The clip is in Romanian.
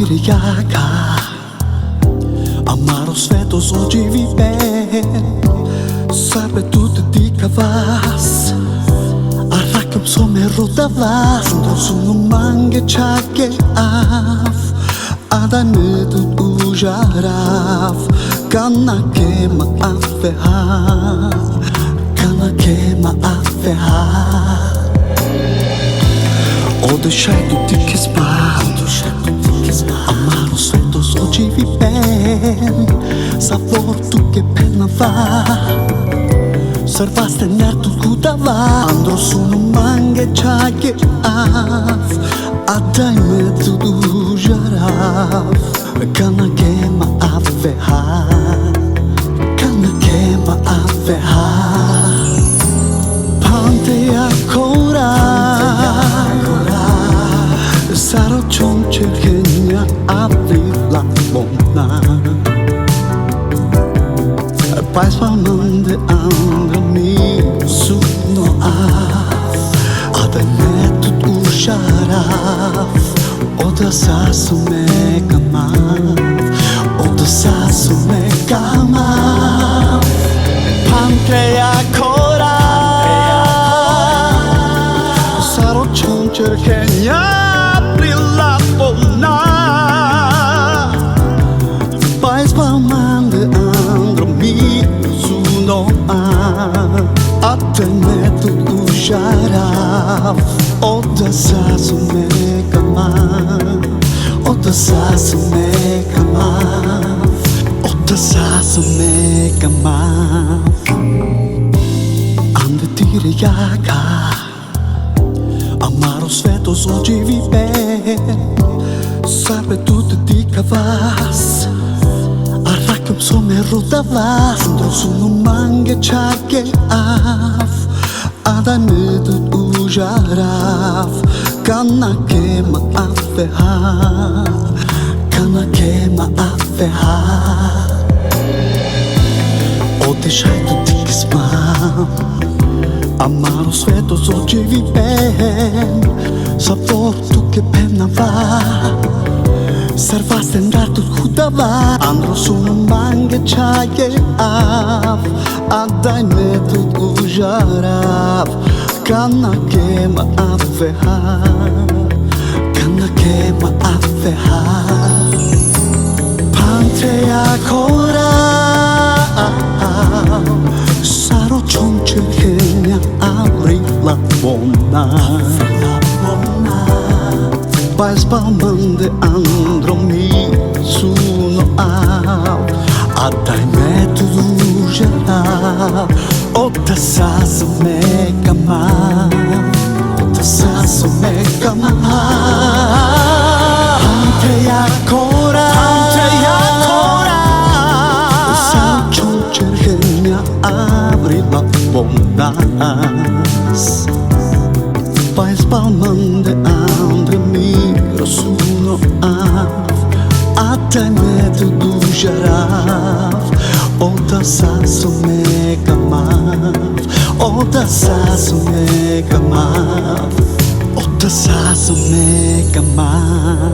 rijaga, amaro sveto sođivi ben, sabe tu te dica vas, arrakam som rota vlas, andro suno mange čake av, ada nedut užarav, kana kema afeha, kana kema afeha. Odešaj tu ti ke spat, amaro sveto sođivi ben, savor tu ke penava, servaste nertul kutava, andro suno mange čake av, adaj me tu užarav, kana kema afeha, kana kema afeha. Pante ancora, sarò ciągle chętnie aprir la bona. Państwa mądy andrami sukno af, adaj me tut usharav, oda sasu me kamav, oda sasu me kamav. Pante ancora, sarò ciągle chętnie aprir la bona. Państwa mądy andrami sukno af, adaj me tut usharav, oda sasu me kamav, oda sasu me kamav, oda sasu me kamav. Ande ti rijaga, amaro sveto sođivi ben, sabe tu te dica vas, arrakam som rota vlas, andro suno mange čake av, adaj nedut užarav, kana kema afeha, kana kema afeha. Odešaj tu ti ke spat, amaro sveto sođivi ben, savor tu ke penava, servaste nertul kutava, andro suno mange čake av, adaj me tut užarav, kana kema afeha, kana kema afeha. Pante ancora, sarò ciągle chętnie aprir la bona. Państwa mądy andromi suno av, adaj me tut užarav, oda sasu me kamav, oda sasu me kamav. Pante ancora, sarò ciągle chętnie aprir la bona. Państwa mądy andrami suno av, adaj me tut užarav, oda sasu me kamav, oda sasu me kamav, oda sasu me kamav.